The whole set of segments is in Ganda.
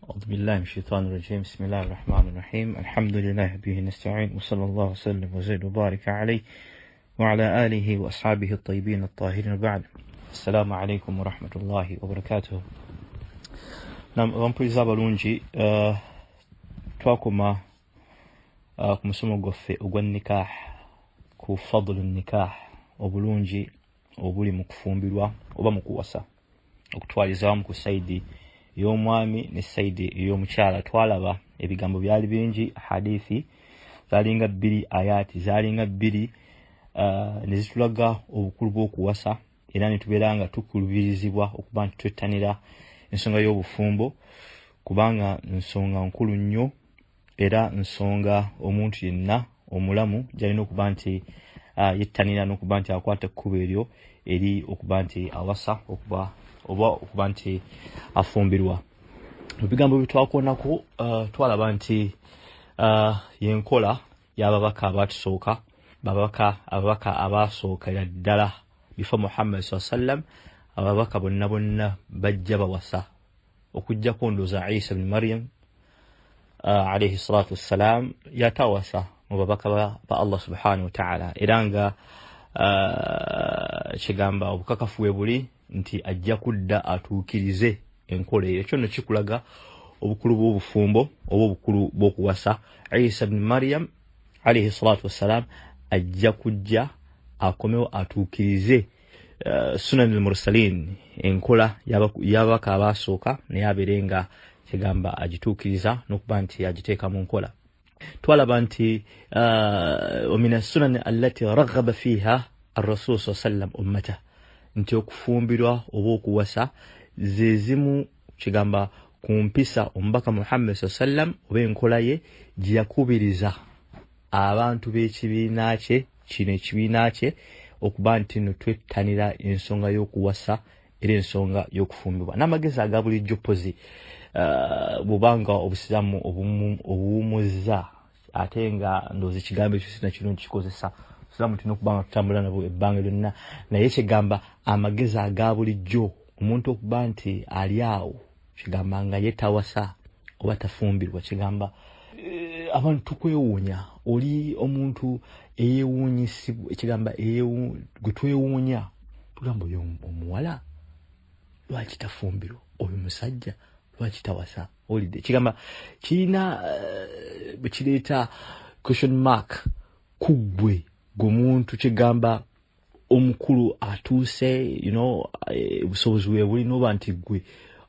أعوذ بالله من الشيطان الرجيم. بسم الله الرحمن الرحيم. الحمد لله به نستعين، وصلى الله وسلم وزيد وبارك عليه وعلى آله وأصحابه الطيبين الطاهرين. بعد، السلام عليكم ورحمة الله وبركاته. نعم، ومبرزا بالونجي تواكما كمسوم غفي وغنكاح ku fadlu nikah, obulungi obuli mu kufumbirwa oba mu kuwasa, okutwaliza wamu ku saidi y'omwami ne saidi y'omukyala. Twalaba ebigambo byali bingi, hadithi zalinga bbiri, ayati zalinga bbiri, ne zitulaga obukulu bw'okuwasa, era ne tubeera nga tukulubirizibwa okuba nti twettanira ensonga y'obufumbo, kubanga nsonga nkulu nnyo, era nsonga omuntu yenna omulamu jalina okuba nti yettanira n'okuba nti akwata ekkubo eryo eri okuba nti awasa oba okuba nti afumbirwa. Mu bigambo byetwakoonako twalaba nti yenkola y'ababaka abatusooka, ababaka abasookera ddala bifa Muhammad SAW. Ababaka bonna bajja bawasa okujjako ndooza Isa ibn Maryam alayhi salatu wassalam yatawasa mu babaka ba Allah subhanahu wa ta'ala, era nga kigamba obukakafu bwe buli nti ajja kudda atuukirize enkola eyo. Ekyo nno kikulaga obukulu bw'obufumbo oba obukulu bw'okuwasa. Isa ibn Maryam alayhi salatu wassalam ajja kujja akomewo atuukirize sunan al-mursalin, enkola y'ababaka abaasooka, naye abeere nga kigamba agituukiriza n'okuba nti agiteeka mu nkola. Twalaba nti ومن السنن التي رغب فيها الرسول صلى الله عليه وسلم أمته, nti okufumbirwa oba okuwasa ze zimu kigamba kumpisa omubaka Muhammad SAW oba enkola ye gye yakubiriza abantu b'ekibiina kye, kino ekibiina kye, okuba nti no twettanira ensonga y'okuwasa era ensonga y'okufumbirwa. N'amagezi aga bulijjo pozi bubanga obusiramu obuwumuzza, ate nga ndoozi ekigambo ekyo sina kirungi kikozesa. Obusiramu tulina okuba nga tutambula nabwo ebbanga lyonna, naye kigamba amagezi aga bulijjo omuntu okuba nti ali awo, kigamba nga yetawasa oba tafumbirwa, kigamba abantu tukwewuunya. Oli omuntu eyewuunyisibwa, kigamba gwe twewuunya, tugamba oyo omuwala lwaki tafumbirwa, oyo musajja lwaki tawasa. Olidde kigamba kirina bwe kireeta question mark ku ggwe gwomuntu, kigamba omukulu atuuse, obusobozi bwe buli noba nti ggwe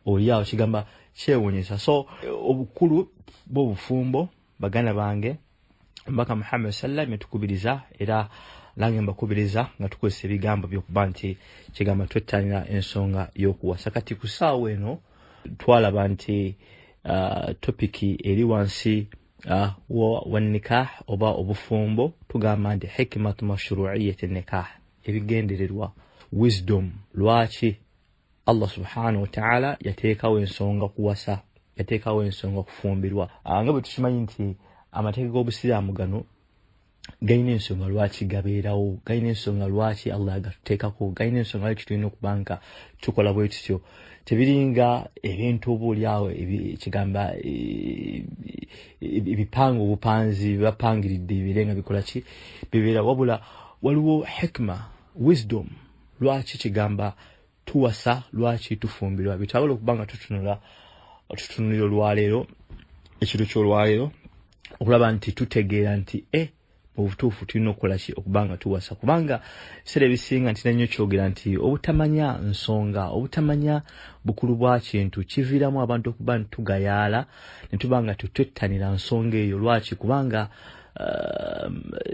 oli awo, kigamba kyewuunyisa. So obukulu bw'obufumbo, baganda bange, mbaka Muhammad sallam yatukubiriza, era nange mbakubiriza nga tukozesa ebigambo by'okuba nti kigamba twettanira ensonga y'okuwasa. Kati ku ssaawa eno twalaba nti topiki eri wansi wa nikah oba obufumbo, tugamba nti hikmatu mashru'iyyati nikah, ebigendererwa, wisdom, lwaki Allah subhanahu wa ta'ala yateekawo ensonga kuwasa, yateekawo ensonga kufumbirwa. Nga bwe tukimanyi nti amateeka g'obusiraamu gano galina ensonga lwaki gabeerawo, galina ensonga lwaki Allah yagatuteekako, galina ensonga lwaki tulina okubanka tukola bwe tutyo. Tebiringa ebintu oboolyawo kigamba ebipanga obupanzi bibapangiridde bibeere nga bikola ki bibeera, wabula waliwo hikma, wisdom, lwaki kigamba tuwasa, lwaki tufumbirwa. Bitawala okuba nga tutunulira olwaleero, ekiro ky'olwaleero, okulaba nti tutegeera nti mu butuufu tulina okukola ki okuba nga tuwasa. Kubanga ebiseera ebisinga nti nnyo kyogera nti obutamanya nsonga, obutamanya bukulu bwa kintu kiviiramu abantu okuba nti tugayaala ne tuba nga twettanira nsonga eyo. Lwaki? Kubanga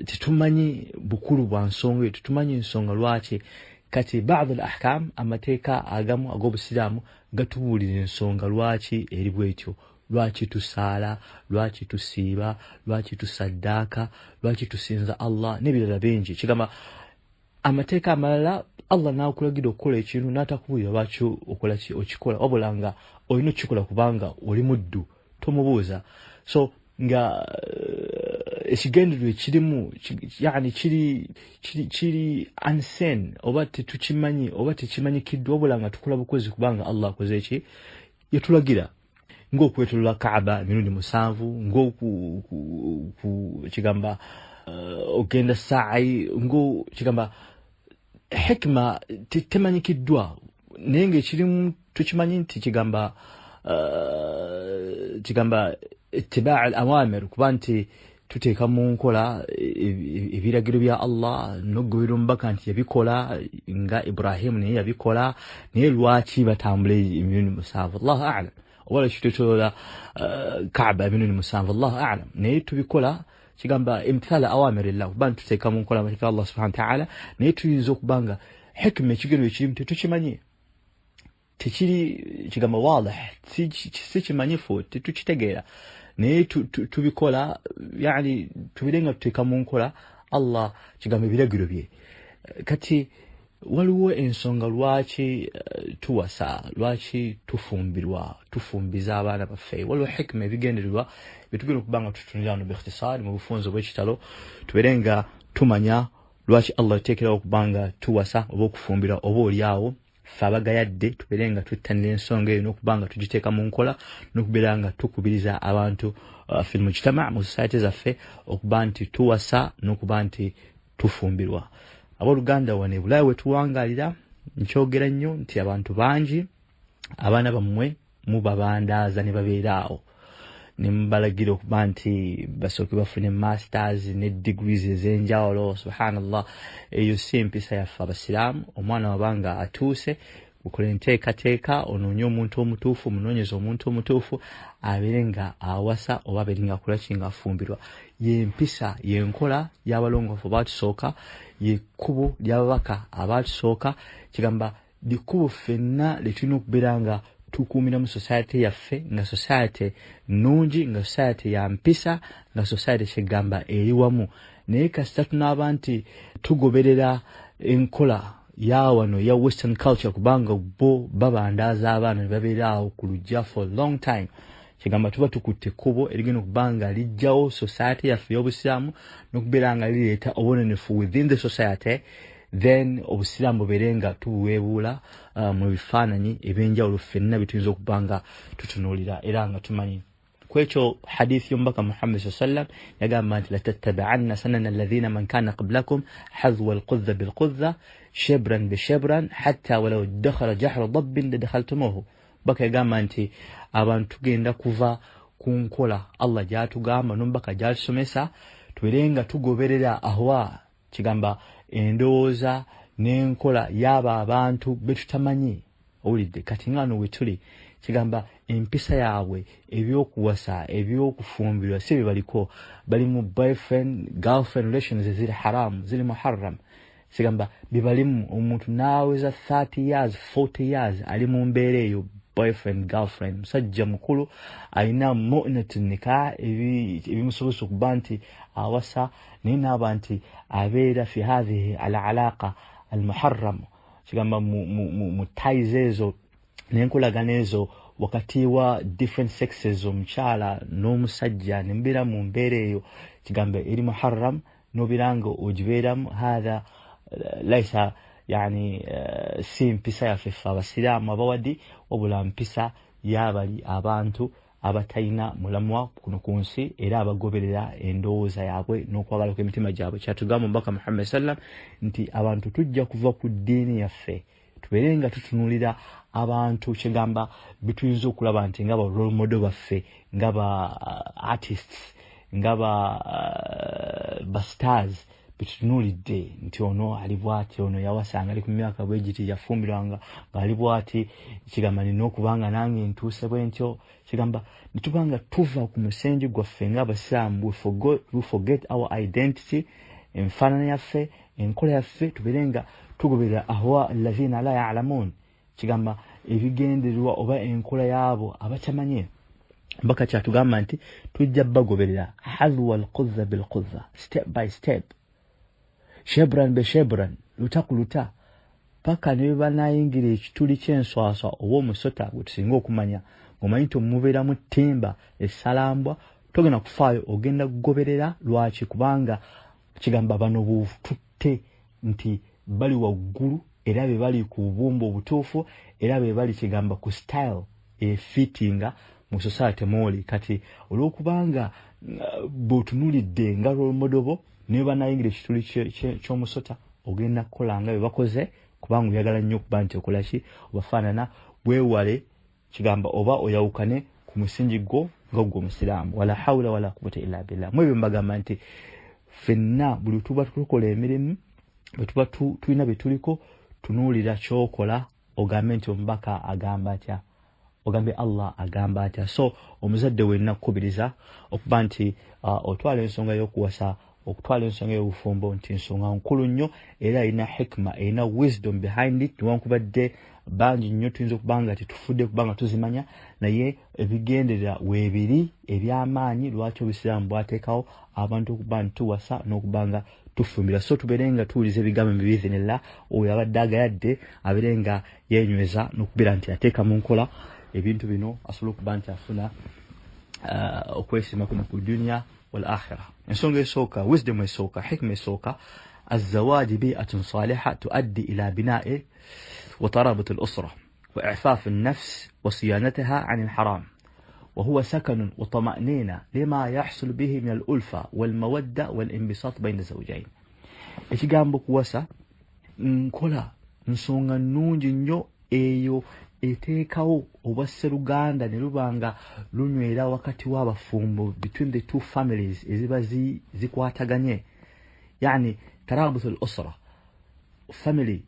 tetumanyi bukulu bwa nsonga eyo, tetumanyi nsonga lwaki. Kati baadhi al-ahkam, amateeka agamu ag'obusiraamu gatubuulira ensonga lwaki eri bwetyo. Lwaki tusaala, lwaki tusiiba, lwaki tusaddaaka, lwaki tusinza Allah n'ebirala bingi. Kigamba amateeka amalala Allah n'akulagira okukola ekintu n'atakubuulira lwaki okola ki okikola, wabula nga olina okukikola kubanga oli muddu, tomubuuza. So nga ekigendererwa ekirimu yani kiri unseen, oba tetukimanyi oba tekimanyikiddwa, wabula nga tukola bukozi kubanga Allah akoze eki yatulagira. ng'okwetolera Kaaba emirundi 7 kigamba ogenda sa'i kigamba hikma temanyikiddwa naye ng'ekirimu tukimanyi nti kigamba ittiba' al-awamir kuba nti tuteeka mu nkola ebiragiro bya Allah n'ogoberera omubaka nti yabikola nga Ibrahim naye yabikola naye lwaki batambula emirundi 7 Allahu a'lam wala kitotoola Kaaba emirundi 7 Allahu a'lam naye tubikola kigamba imtithala awamirillah kuba nti tuteeka mu nkola amateeka Allah subhanahu wa ta'ala naye tuyinza okubanga hikma ekigendo ekirimu tetukimanyi tekiri kigamba wadah sikimanyifu tetukitegeera naye tubikola yani tubirenga tuteeka mu nkola Allah kigamba ebiragiro bye kati waliwo ensonga lwaki tuwasa lwaki tufumbiza abaana baffe waliwo hikma ebigendererwa bitugenda okubanga tutunirano biikhtisar mu bufunzo bw'ekitalo tubirenga tumanya lwaki Allah yateekerawo okubanga tuwasa oba okufumbira oba oliawo ffe abagayadde tuberenga tuttanira ensonga eyo n'okubanga tugiteeka mu nkola n'okubeera tukubiriza abantu fil mujtama' mu society zaffe okuba nti tuwasa n'okuba nti tufumbirwa abooluganda wano Bulaaya wetuwangalira nkyogera nnyo nti abantu bangi abaana bammwe mubabandaaza ne babeeraawo ne mubalagira okuba nti basooke bafune masters ne degrees ez'enjawulo subhanallah eyo si empisa yaffe abasiraamu omwana wabanga atuuse ukola enteekateeka onoonye omuntu omutuufu munoonyeza omuntu omutuufu abeere nga awasa oba abeere nga akola kinga afumbirwa y'empisa y'enkola y'abalongoofu abaatusooka y'ekkubo ly'ababaka abaatusooka kigamba likkubo ffenna lye tulina okubeera nga tukuumira mu society yaffe nga society nnungi nga society ya mpisa nga society kigamba eri wamu naye kasita tunaaba nti tugoberera enkola yawano ya western culture kubanga bo babandaaza abaana ne babeera awo ku lujja for long time kigamba tuba tukutte ekkubo erigenda okubanga lijjawo society yaffe y'obusiraamu n'okubeera nga lireeta obunenefu within the society then obusiraamu bubeere nga tubuweebuula mu bifaananyi ebyenjawulo ffenna bituyinza okubanga tutunuulira era nga tumanyi kwekyo hadithi y'omubaka Muhammad sallam yagamba nti latattabi'anna sanana alladhina man kana qablakum hadwa alqudha bilqudha shibran bishibran hatta walaw dakhala jahra dabbin ladakhaltumuhu baka yagamba nti abantu tugenda kuva ku nkola Allah gy'atugamba n'omubaka gy'atusomesa tubeerenga tugoberera ahwa kigamba endowooza n'enkola y'aba abantu betutamanyi owulidde kati ngano wetuli kigamba empisa yaabwe ebyokuwasa ebyokufumbirwa si baliko bali mu boyfriend girlfriend relations ziri haramu ziri muharram kigamba bibalimu omuntu naaweza 30 years 40 years ali mu mbeera eyo boyfriend girlfriend musajja mukulu alina mu'natu nikah ebimusobozesa okuba nti awasa naye naaba nti abeera fi hadhihi al-alaqa al-muharram kigamba mu ties ezo n'enkolagana ezo wakati wa different sexes omukyala n'omusajja ne mbeera mu mbeera eyo kigamba eri muharram n'obeeranga ogibeeramu hadha laisa yani si mpisa yaffe ffe abasiraamu abawadi wabula mpisa y'abali abantu abatalina mulamwa kuno ku nsi era abagoberera endowooza yaabwe n'okwagala kw'emitima gyabwe kyatugamba omubaka Muhammad sallam nti abantu tujja kuva ku ddiini yaffe tubeere nga tutunuulira abantu kigamba bituyinza okulaba nti nga ba role model baffe nga ba artists nga ba stars bitunuulidde nti ono ali bw'ati ono yawasanga ali ku myaka bwe giti yafumbirwanga ng'ali bw'ati kigamba nina okubanga nange ntuuse bwe ntyo kigamba nitubanga tuva ku musengi gwaffe ng'abasiraamu we forget our identity enfaanana yaffe enkola yaffe tubeere nga tugoberera ahwa alladhina la ya'lamun kigamba ebigendererwa oba enkola yaabo abatamanye mpaka kyatugamba nti tujja bagoberera hadwa alqudha bilqudha step by step shebran be shebran luta ku luta paka ne banayingira ekituli ky'enswaswa oba omusota gwe tusinga okumanya ng'omanyi nti omubeeramu ttimba essalambwa togenda kufaayo ogenda kugoberera lwaki kubanga kigamba bano bututte nti bali waggulu era be bali ku bubumba obutuufu era be bali kigamba ku style efittinga mu society moli kati olwokubanga botunulidde nga role model ne banayingira ekituli ky'omusota ogenda kukola nga bebakoze kubanga oyagala nnyo okuba nti okola ki obafaanana bwewale kigamba oba oyawukane ku musingi gwo nga gwe Omusiraamu. Wala hawla wala quwwata illa billah. Mwebyo mbagamba nti ffenna buli tuba tukola emirimu bwe tuba tulina bye tuliko tunuulira kyokola ogambe nti omubaka agamba atya, ogambe Allah agamba atya. So omuzadde wenna kukubiriza okuba nti otwala ensonga y'okuwasa, okutwala ensonga y'obufumbo nti nsonga nkulu nnyo era erina hikma, erina wisdom behind it. Newankubadde bangi nnyo tuyinza okubanga tetufudde kubanga tuzimanya, naye ebigenderera weebiri eby'amaanyi lwaki Obusiraamu bwateekawo abantu okuba nti tuwasa n'okubanga tufumbira. So tubeerenga tuwuliza ebigambo biizinillah, oyo abadde agayadde abeerenga yeenyweza n'okubeera nti ateeka mu nkola ebintu bino asobola okuba nti afuna okwesiima kuno ku dunya wal akhirah. Ensonga esooka, wisdom esooka, hikma esooka, الزواج بيئة صالحة تؤدي إلى بناء وترابط الأسرة وإعفاف النفس وصيانتها عن الحرام، وهو سكن وطمأنينة لما يحصل به من الألفة والمودة والانبساط بين الزوجين. ekigambo kuwasa nkola nsonga nnungi nnyo eyo eteekawo obwasseruganda ne lubanga lunywera wakati w'abafumbo between the two families eziba zikwataganye, yani tarabut al-usra family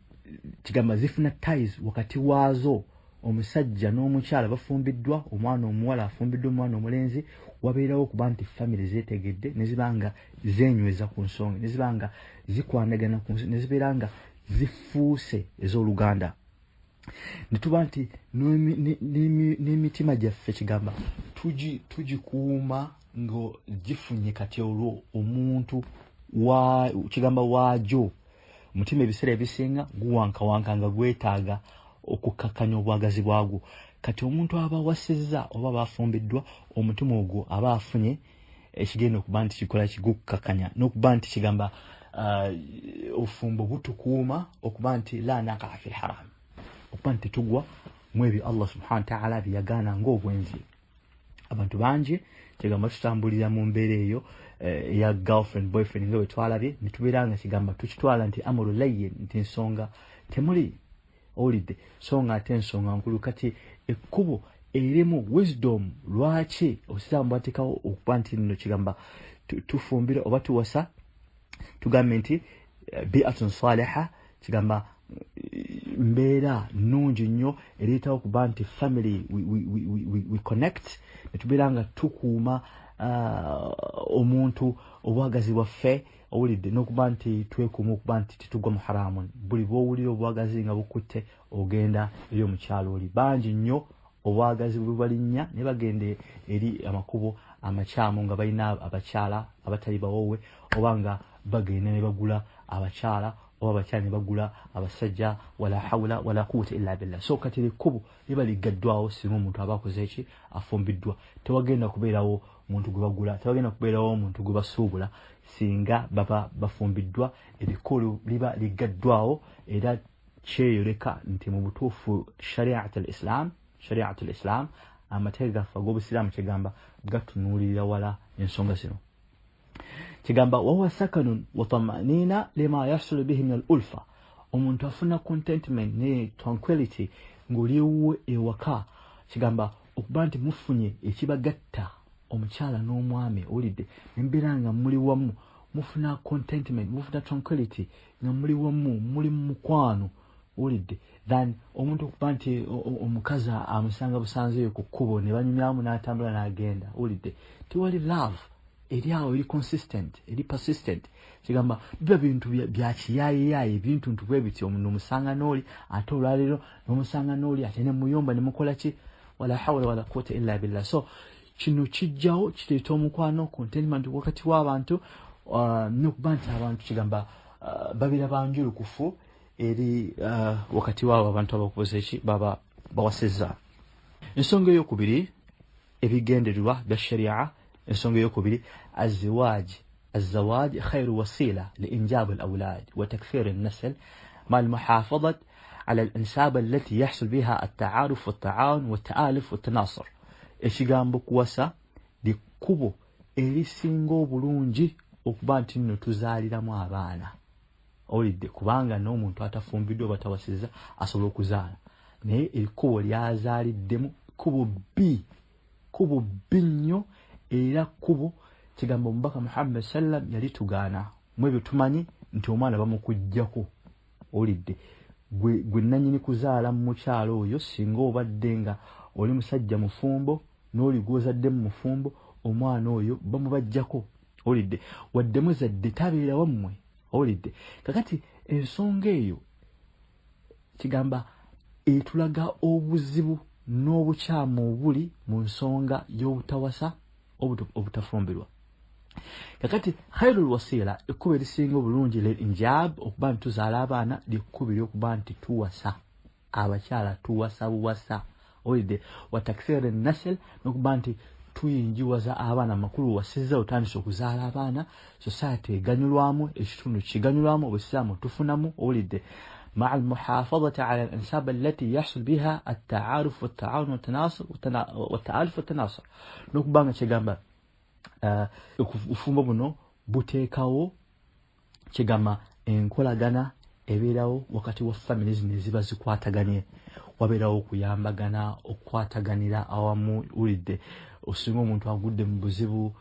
kigamba zifuna ties wakati waazo, omusajja n'omukyala bafumbiddwa, omwana omuwala afumbiddwa omwana omulenzi, wabeerawo okuba nti family zeetegedde ne zibanga zeenyweza ku nsonga, ne zibanga zikwanagana ku nsonga, ne zibeera nga zifuuse ez'oluganda. Ne tuba nti n'emitima gyaffe kigamba tugikuuma nga gifunye kati olwo omuntu kigamba waajo omutima ebiseera ebisinga guwankawanka nga gwetaaga okukakkanya obwagazi bwagwo. Kati omuntu aba wasizza oba bafumbiddwa, omutima ogwo aba afunye ekigenda okuba nti kikola kigukkakanya n'okuba nti kigamba obufumbo butukuuma okuba nti la naqa fil haram, okuba nti tugwa mu ebyo Allah subhanahu wa ta'ala byeyagaana ng'obwenzi. Abantu bangi kigamba tutambulira mu mbeera eyo ya girlfriend boyfriend nga bwe twalabye, ne tubeera nga kigamba tukitwala nti amuru layyin, nti ensonga temuli olidde so nga ate ensonga nkulu. Kati ekkubo erimu wisdom lwaki Obusiraamu bwateekawo okuba nti nno kigamba tufumbire oba tuwasa, tugambe nti bi'atun saliha, kigamba mbeera nnungi nnyo ereetawo okuba nti family we connect, ne tubeera nga tukuuma omuntu obwagazi bwaffe owulidde, n'okuba nti twekuuma okuba nti tetugwa mu haramu. Buli bw'owulira obwagazi nga bukutte ogenda eri omukyalo oli. Bangi nnyo obwagazi bwe balinnya ne bagenda eri amakubo amakyamu nga balina abakyala abatali bawoowe, oba nga bagenda ne bagula abakyala oba abakyala ne bagula abasajja. Wala hawla wala quwwata illa billah. So kati ekkubo liba liggaddwawo singa omuntu aba akoze eki, afumbiddwa. Tewagenda kubeerawo muntu gwe bagula, tewagenda kubeerawo omuntu gwe basuubula singa baba bafumbiddwa. Ebikulu liba liggaddwawo era kyeyoleka nti mu butuufu shari'atul islam amateeka gaffe ag'Obusiraamu kigamba gatunuulirira wala ensonga zino. Kigamba wahuwa sakanun wa tamanina lima yahsulu bihi min al-ulfa, omuntu afuna contentment ne tranquility ng'oliwo ewaka. Kigamba okuba nti mufunye ekibagatta omukyala n'omwami olidde nembeera nga muli wamu, mufuna contentment, mufuna tranquility nga muli wamu, muli mu mukwano olidde, than omuntu okuba nti omukazi amusanga busanzeeyo ku kkubo ne banyumyamu n'atambula n'agenda olidde. Tewali love eri awo, eri consistent, eri persistent. Kigamba biba bintu bya kiyaayiyayi, ebintu bwe bityo, omuntu omusanga n'oli ate olwaleero n'omusanga n'oli ate ne muyomba ne mukola ki, wala hawla wala quwwata illa billah. So kino kijjawo kireeta omukwano, contentment wakati w'abantu, n'okuba nti abantu kigamba babeera banjulukufu eri wakati w'abo abantu abakoze eki baba bawasizza. Ensonga ey'okubiri ebigendererwa bya sharia. Ensonga ey'okubiri الزواج خير وسيلة لإنجاب الأولاد وتكثير النسل مع المحافظة على الأنساب التي يحصل بها التعارف والتعاون والتآلف والتناصر. ekigambo kuwasa likkubo erisinga obulungi okuba nti nno tuzaaliramu abaana. Olidde kubanga n'omuntu atafumbiddwa batawasizza asobola okuzaala, naye ekkubo lyazaaliddemu kubo bbi nnyo, era kubo kigambo omubaka Muhammad sallam yali tugaana mu ebyo tumanyi nti omwana bamukujjako. Olidde gwe nannyini kuzaala mu mukyalo oyo singa obadde nga oli musajja mufumbo n'oli gw'ozadde mu mufumbo, omwana oyo bamubajjako. Olidde wadde muzadde tabeera wammwe. Olidde kakati ensonga eyo kigamba etulaga obuzibu n'obukyamu obuli mu nsonga y'obutawasa obutafumbirwa. Kakati khairul wasila ekkubo erisinga obulungi injab okuba nti tuzaala abaana likkubo ery'okuba nti tuwasa abakyala, tuwasa buwasa. Olidde watakthira nasl n'okuba nti tuyinjiwaza abaana makulu wasizza otandise okuzaala abaana, society eganyulwamu, ekitundu kiganyulwamu, obusiraamu tufunamu. Olidde مع المحافظة على الأنساب التي يحصل بها التعارف والتعاون والتآلف والتناصر. نكبanga kigamba obufumbo buno buteekawo kigamba enkolagana ebeerawo wakati wa families neziba zikwataganye, wabeerawo okuyambagana, okukwataganira awamu. Ulidde osinga omuntu agudde mu buzibu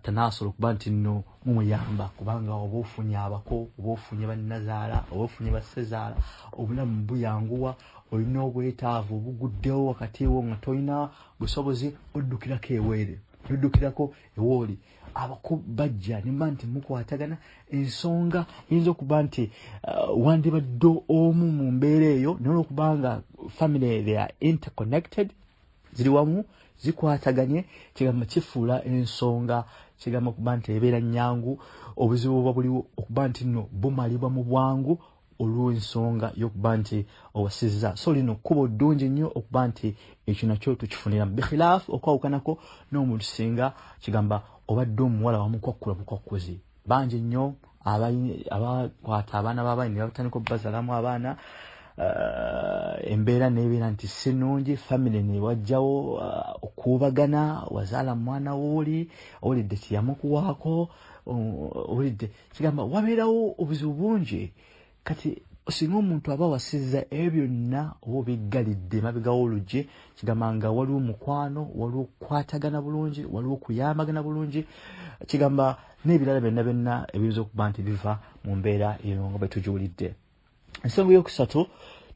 tanasolo okuba nti nno mumuyamba, kubanga oba ofunye abako, oba ofunye bannazaala, oba ofunye bassezaala, obulamu buyanguwa, olina obwetaavu buguddewo wakati wo nga tolina busobozi, oddukirako eweere, oddukirako ewooli. Abako bajja nimba nti mukwatagana, ensonga yinza okuba nti wandibadde omu mu mbeera eyo, naye okubanga family they are interconnected, ziri wamu zikwataganye, kigamba kifuula ensonga, kigamba okuba nti ebeera nnyangu, obuzibu buba buliwo okuba nti nno bumalibwa mu bwangu olw'ensonga y'okuba nti owasizza. So lino kkubo ddungi nnyo okuba nti ekyo nakyo tukifunira bikhilaafu okwawukanako n'omuntu singa kigamba obadde omuwala wamukwakkula bukwakkuzi. Bangi nnyo abakwata abaana b'abaana ne batandika okubazaalamu abaana, embeera nebeera nti si nnungi, family ne wajjawo okuubagana, wazaala mwana wooli, olidde tiyamukuwaako. Olidde kigamba wabeerawo obuzibu bungi. Kati singa omuntu aba wasizza ebyo byonna oba obiggalidde mabigawo oluggi, kigamba nga waliwo mukwano, waliwo okukwatagana bulungi, waliwo okuyambagana bulungi, kigamba n'ebirala byonna ebiyinza okuba nti biva mu mbeera eyo nga bwe tugiwulidde. Ensonga yokusatu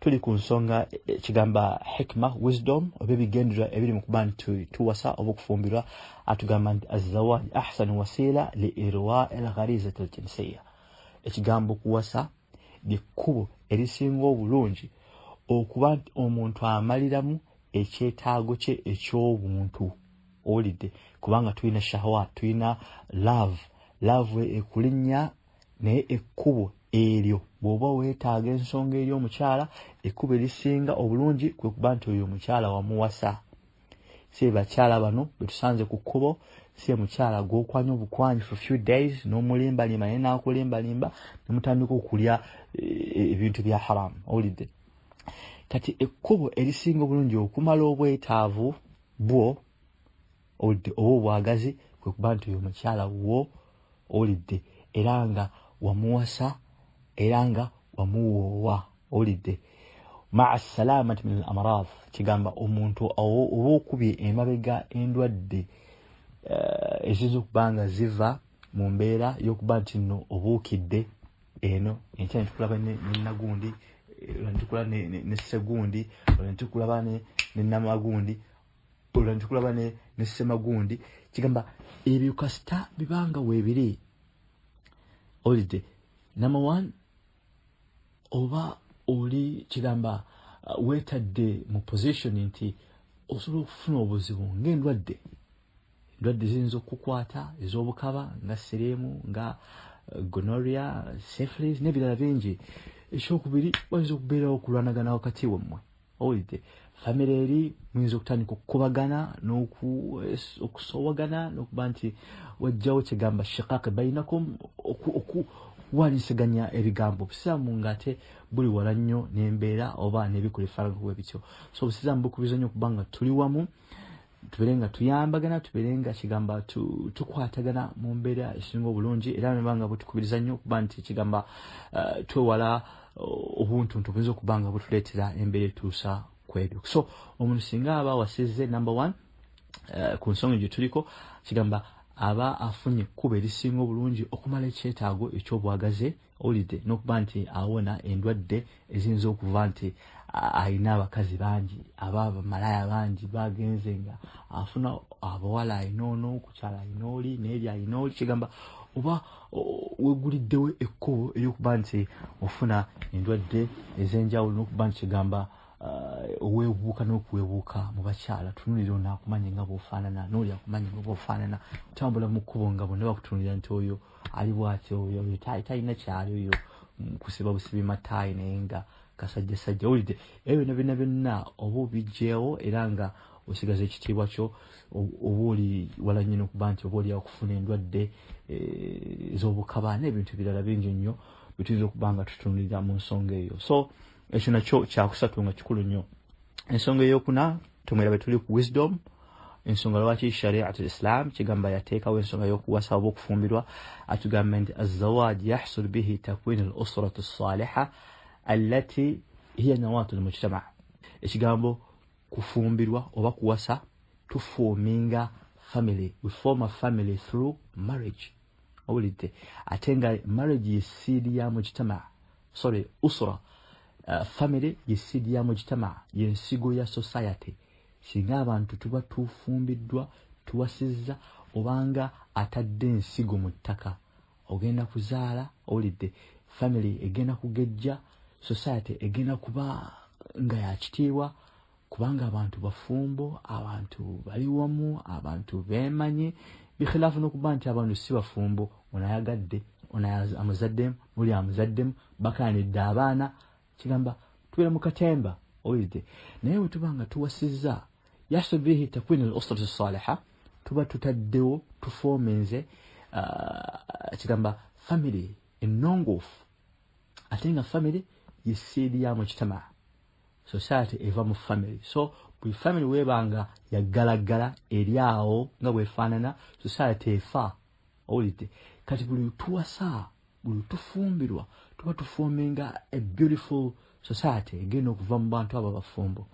tuli ku nsonga kigamba hikma, wisdom, oba ebigendererwa ebiri mu kuba nti tuwasa oba okufumbirwa. Atugamba nti azawaj ahsanu wasila li irwa el gharizati al jinsiya. Ekigambo kuwasa likkubo erisinga obulungi okuba nti omuntu amaliramu ekyetaago kye eky'obuntu. Olidde kubanga tulina shahwat, tulina love ekulinnya, naye ekkubo eryo bw'oba weetaaga ensonga eri omukyala, ekkubo erisinga obulungi kwe kuba nti oyo omukyala wamuwasa. Si bakyala bano betusanze ku kkubo, si mukyala gw'okwanya obukwanyi for few days n'omulimbalimba naye n'akulimbalimba ne mutandika okulya ebintu bya haramu. Olidde kati ekkubo erisinga obulungi okumala obwetaavu bwo, olidde oba obwagazi, kwe kuba nti oyo mukyala wo, olidde era nga wamuwasa era nga wamuwoowa. Olidde ma'a salamati min al-amrad, kigamba omuntu oba okubye emabega endwadde eziyinza okuba nga ziva mu mbeera y'okuba nti nno obuukidde eno enkya netukulaba ne nagundi, netukulaba ne segundi, netukulaba ne namagundi, netukulaba ne semagundi. Kigamba ebyo kasita bibanga weebiri, olidde number one oba oli kigamba weetadde mu position nti osobola okufuna obuzibu ng'endwadde ziyinza okukukwata ez'obukaba nga sereemu, nga gonorrhea, syphilis n'ebirala bingi. Ekyokubiri wayinza okubeerawo okulwanagana wakati wammwe. Olidde famire eri muyinza okutandika okukubagana n'okusoowagana n'okuba nti wajjawo kigamba shiqaq bainakum, okuwanisaganya ebigambo. Obusiraamu ng'ate buli wala nnyo n'embeera oba n'ebikola ebifaanana bwe bityo. So obusiraamu bukubiza nnyo okuba nga tuli wamu tuberenga tuyambagana tuberenga kigamba tukwatagana mu mbeera esinga obulungi era nebanga butukubiriza nnyo okuba nti kigamba twewala obuntu ntubuyinza okuba nga butuleetera embeera etuusa kwebyo. So omuntu singa aba wasize number 1 ku nsonga gye tuliko kigamba aba afunye ekkubo erisinga obulungi okumala ekyetaago eky'obwagaze owulidde n'okuba nti awona endwadde eziyinza okuva nti ayina abakazi bangi abamalaya bangi bagenze nga afuna abawala ayina ono kukyala ayina oli n'eri ayina oli kigamba oba weguliddewo ekkubo ery'okuba nti ofuna endwadde ez'enjawulo n'okuba nti kigamba oweebuuka n'okuweebuuka mu bakyala tunulira ono akumanye nga bw'ofaanana n'oli akumanye nga bw'ofaanana kutambula mu kkubo nga bonna bakutunulira nti oyo ali bw'ati oyo talina kyali oyo kusiba busibi mataayi naye nga kasajjasajja owulidde ebyo byonna oba obijjeewo era nga osigaza ekitiibwa kyo oba oli wala nnyo n'okuba nti oba oli akufuna endwadde ez'obukaba n'ebintu ebirala bingi nnyo bituyinza okuba nga tutunulira mu nsonga eyo. So ekyo nakyo kyakusatu nga kikulu nnyo. Ensonga ey'okuna tumwera bwe tuli ku wisdom. Ensonga lwaki shari'atul islam kigamba yateekawo ensonga y'okuwasa oba okufumbirwa atugamba nti azzawaaj yahsul bihi takwin al usratu saliha allati hiya nawatu al mujtama. Ekigambo kufumbirwa oba kuwasa tuforminga family. We form a family through marriage. Owulidde ate nga marriage yesiidi ya mujtama usra family yesiidi ya mujtama yensigo ya society. Singa abantu tuba tufumbiddwa tuwasizza obanga atadde ensigo mu ttaka ogenda kuzaala owulidde family egenda kugejja society egenda kuba nga yakitiibwa kubanga abantu bafumbo abantu bali wamu abantu beemanyi bikhilaafu n'okuba nti abantu si bafumbo ono ayagadde ono amuzaddemu n'oli amuzaddemu bakaanidde abaana kigamba tubeera mu katemba owulidde naye bwe tuba nga tuwasizza yahsul bihi takwin al usratu saliha tuba tutaddewo tufomenze kigamba family ennongoofu ate nga family yesiidi ya mujtama society eva mu family. So buli family webanga yaggalagala eri awo nga bwefaanana society efa owulidde kati buli tuwasa buli tufumbirwa tuba tufomenga a beautiful society egenda okuva mu bantu abo abafumbo.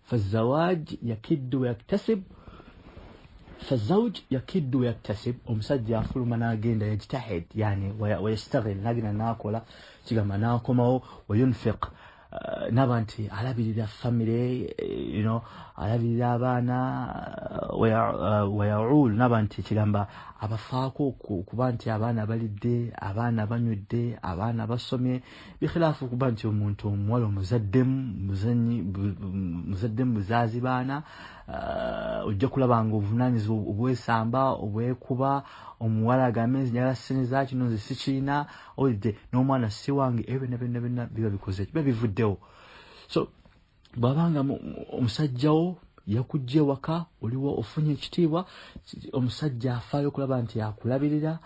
فالزواج يكد ويكتسب فالزوج يكد ويكتسب omusajja afuluma n'agenda yajtahid yani ويستغل nagina nakola kigamba nakomawo وينفق naba nti alabirira family alabirira abaana wayaul naba nti kigamba abafaako kuba nti abaana balidde abaana banywedde abaana basomye bikhilaafu kuba nti omuntu omuwala muzaddemu buzaazi baana ojja kulaba nga obuvunaanyizibwa obwesamba obwekuba omuwala agambe njagala ssente za kino nze sikiina owulidde n'omwana si wange ebyo byonna biba bikoze biba bivuddewo. So bw'abanga omusajjawo yakujja ewaka oliwo ofunye ekitiibwa omusajja afaayo okulaba nti akulabirira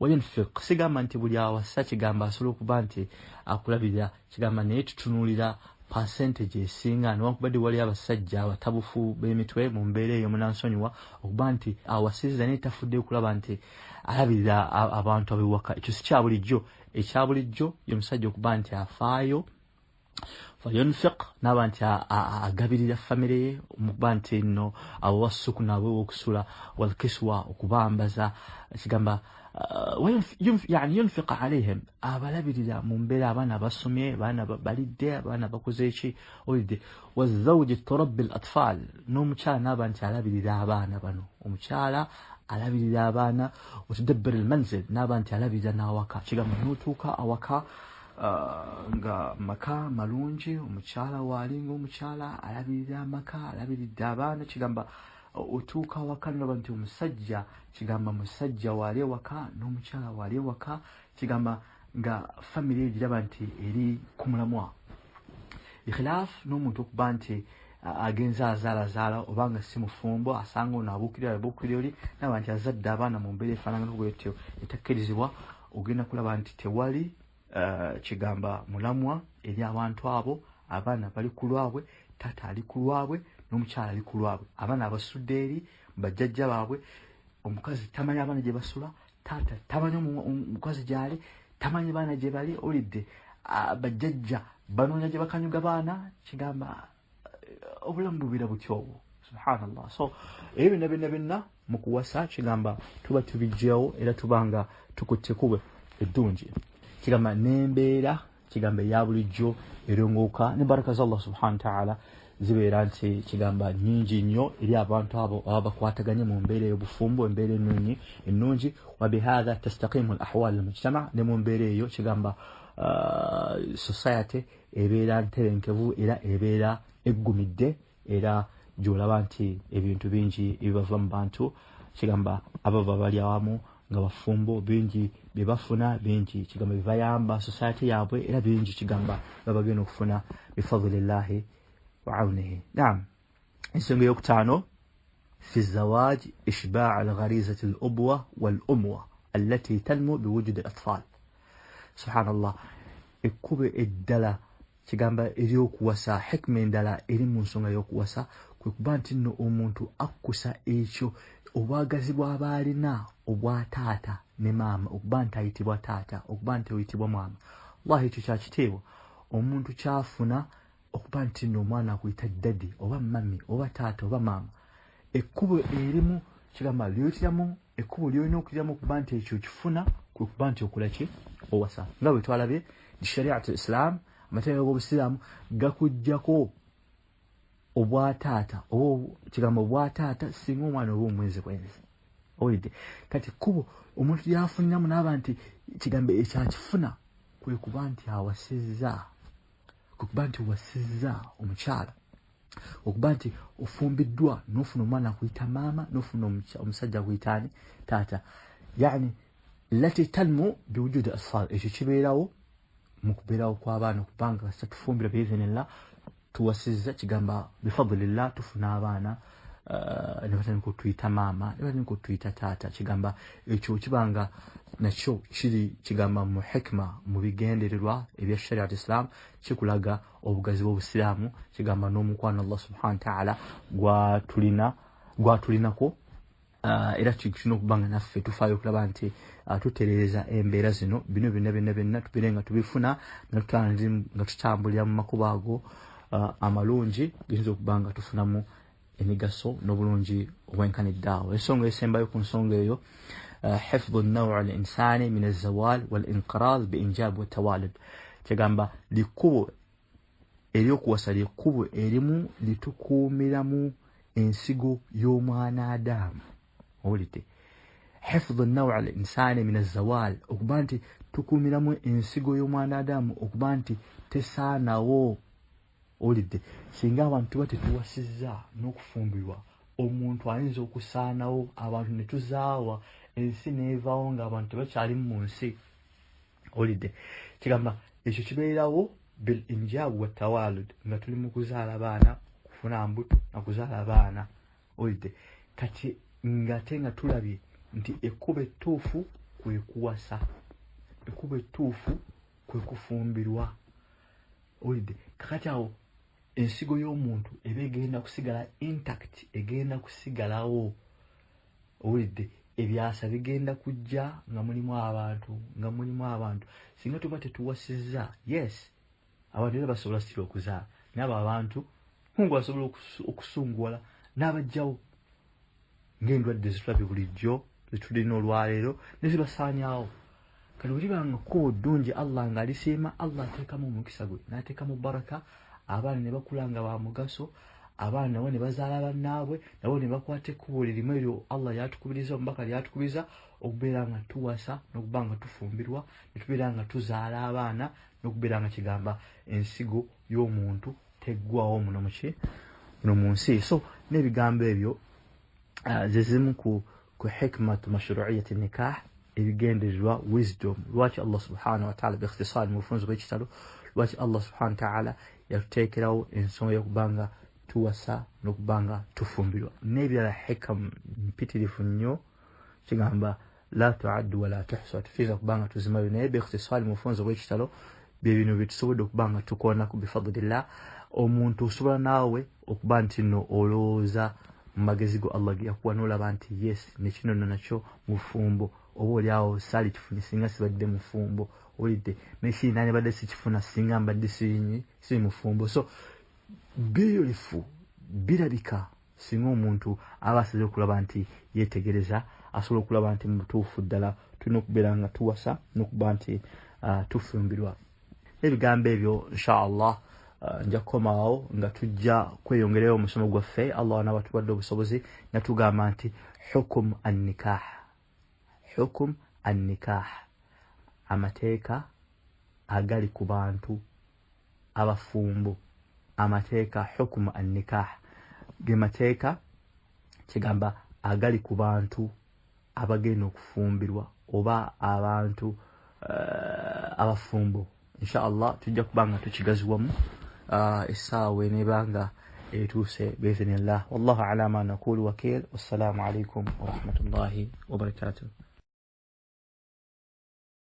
wayenfiq sigamba nti buli awasa kigamba asobola okuba nti akulabirira kigamba naye tutunuulira percentage esinga newankubadde wali abasajja abatabufu b'emitwe mu mbeera eyo munansonyiwa okuba nti awasizza naye tafudde okulaba nti alabirira abantu ab'ewaka. Ekyo si kya bulijjo. Ekya bulijjo ye musajja okuba nti afaayo fayunfiq naba nti agabirira famire ye okuba nti nno abo basuku nabo okusula walkiswa okubambaza kigamba yani yunfiq alayhim abalabirira mu mbeera abaana basomye abaana balidde abaana bakoze eki olidde wazawji turabbi al-atfal n'omukyala naba nti alabirira abaana bano omukyala alabirira abaana watadabbir al-manzil naba nti alabirira n'awaka kigamba n'otuuka awaka nga maka malungi omukyala walinga omukyala alabirira amaka alabiridde abaana kigamba otuuka awaka naba nti omusajja kigamba musajja wali ewaka n'omukyala wali ewaka kigamba nga family egiraba nti eri ku mulamwa ikhilafu n'omuntu okuba nti agenza azaalazaala obanga si mufumbo asanga ono abuukirira oli naba nti azadde abaana mu mbeera efaanagana bwetyo etakkirizibwa ogenda kulaba nti tewali kigamba mulamwa eri abantu abo abaana bali ku lwabwe taata ali ku lwabwe n'omukyala ali ku lwabwe, abaana abasudde eri bajjajja baabwe, omukazi tamanyi abaana gye basula, taata tamanyi omukazi gy'ali, tamanyi baana gye bali, olidde bajjajja banoonya gye bakanyuga baana, kigamba obulamu bubira butyo obwo. Subhanallah. So ebyo byonna mu kuwasa kigamba tuba tubijjawo era tubanga tukutte kube eddungi. Kigamba n'embeera kigamba ya bulijjo erongooka ne baraka za Allah subhanahu wa ta'ala zibeera nti kigamba nnyingi nnyo eri abantu abo ababa bakwataganye mu mbeera ey'obufumbo, embeera ennungi, wa bihadha tastaqimu al-ahwal al-mujtama, ne mu mbeera eyo kigamba society ebeera nterenkevu era ebeera eggumidde, era gy'olaba nti ebintu bingi ebibava mu bantu kigamba abava bali awamu nga bafumbo, bingi bye bafuna, bingi kigamba bibayamba society yaabwe, era bingi kigamba babagenda okufuna bifadlillahi wa awnihi. Naam, ensonga eyokutaano fi zawaj ishba' al-gharizati al-ubwa wal-umwa allati tanmu biwujudi al-atfal. Subhanallah, ekkube eddala kigamba eryokuwasa, hikma endala eri mu nsonga y'okuwasa kwe kuba nti nno omuntu akkusa ekyo obwagazi bw'aba alina obwa taata ne maama, okuba nti ayitibwa taata, okuba nti oyitibwa mwama. Wallahi ekyo kya kiteebwa omuntu kyafuna okuba nti nno omwana akuyita daddy oba mami oba taata oba maama. Ekkubo erimu kigamba ly'oyitiramu, ekkubo ly'olina okuyitiramu okuba nti ekyo kifuna kwe kuba nti okola ki? Owasa. Nga bwe twalabye shari'atul Islam, amateeka g'Obusiraamu gakuggyako obwataata oba kigamba obwataata singa omwana oba omwenzi bwenzi. Owulidde? Kati kkubo omuntu lyafuniramu n'aba nti kigambo ekyakifuna kwe kuba nti awasizza, kwe kuba nti owasizza omukyala, okuba nti ofumbiddwa n'ofuna omwana akuyita maama n'ofuna omusajja akuyita ani? Taata. Yani lati talmu biwujudi asfar, ekyo kibeerawo mu kubeerawo kw'abaana okubanga kasita tufumbira biizinillah tuwasizza kigamba bifadlillah tufuna abaana ne batandika okutuyita maama ne batandika okutuyita taata. Kigamba ekyo kibanga nakyo kiri kigamba mu hikma mu bigendererwa ebya shariat Islam, kikulaga obugazi bw'Obusiraamu, kigamba n'omukwano Allah subhanahu wa ta'ala gwatulinako, era tulina okubanga naffe tufaayo okulaba nti tutereeza embeera zino, bino byonna tubeere nga tubifuna nga tutambulira mu makubo ago amalungi giyinza okuba nga tufunamu emigaso n'obulungi obwenkaniddeawo. Ensonga esembayo ku nsonga eyo hifdhu an-naw' al-insani min az-zawal wal-inqiraz bi-injab wa-tawalud. Kigamba likkubo ery'okuwasa likkubo erimu litukuumiramu ensigo y'omwana Adamu. Owulidde? Hifdhu an-naw' al-insani min az-zawal, okuba nti tukuumiramu ensigo y'omwana Adamu, okuba nti tesaanawo. Owulidde? Singa abantu tuba tetuwasizza n'okufumbirwa, omuntu ayinza okusaanawo, abantu ne tuzaawa, ensi neevaawo ng'abantu tebakyalimu mu nsi. Owulidde? Kigamba ekyo kibeerawo bil injaabu wa tawalud, nga tuli mu kuzaala baana, kufuna mbuto na kuzaala baana. Owulidde? Kati ng'ate nga tulabye nti ekkubo ettuufu kwe kuwasa, ekkubo ettuufu kwe kufumbirwa. Owulidde? Kakati awo ensigo y'omuntu eba egenda kusigala intact, egenda kusigalawo. Owulidde? Ebyasa bigenda kujja nga mulimu abantu. Singa tuba tetuwasizza, yes, abantu era basobola sitira okuzaala, naye abantu Mungu asobola okusunguwala n'abajjawo ng'endwadde zitulabye bulijjo zitulina olwaleero ne zibasaanyawo. Kati bwe liba nga kkubo ddungi Allah ng'alisiima, Allah ateekamu omukisa gwe n'ateekamu baraka, abaana ne bakula nga ba mugaso, abaana nabo ne bazaala bannaabwe, nabo ne bakwata ekkubo lirimu eryo Allah lyatukubiriza, omubaka lyatukubiriza okubeera nga tuwasa n'okuba nga tufumbirwa, ne tubeera nga tuzaala abaana, n'okubeera nga kigamba ensigo y'omuntu teggwawo muno mu nsi. So n'ebigambo ebyo ze zimu ku hikmatu mashru'iyyati nikah, ebigendererwa wisdom. Lwaki Allah subhanahu wa ta'ala biikhtisaar mu bufunzo bw'ekitalo, lwaki Allah subhanahu wa ta'ala yatuteekerawo ensonga y'okubanga tuwasa n'okubanga tufumbirwa. N'ebirala hikam mpitirifu nnyo, kigamba la tu'addu wa la tuhsa, tufiiza okubanga tuzimayo, naye biikhtisaar mu bufunzo bw'ekitalo bye bino bye tusobodde okubanga tukoonako bifadlillah. omuntu osobola naawe okuba nti nno olowooza mu magezi go Allah yakuwa n'olaba nti yes ne kino nakyo mu bufumbo oba oliawo saali kifune singa sibadde mu fumbo olidde nekiri nanye badde sikifuna singa mbadde si mu fumbo. So biyulifu birabika singa omuntu aba asaze okulaba nti yeetegereza asobola okulaba nti mu butuufu ddala tulina okubeera nga tuwasa n'okuba nti tufumbirwa. Ebigambo ebyo inshallah nja kukomaawo nga tujja kweyongerayo omusomo gwaffe Allah n'abatuwadde obusobozi nga tugamba nti hukum an-nikah amateeka agali ku bantu abafumbo. Amateeka hukum an-nikah ge mateeka kigamba agali ku bantu abagenda okufumbirwa oba abantu abafumbo. Inshallah tujja kubanga tukigaziwamu essaawa enebanga etuuse biiznillah. Wallahu ala ma naqulu wakil. Wassalamu alaikum wa rahmatullahi wa barakatuh.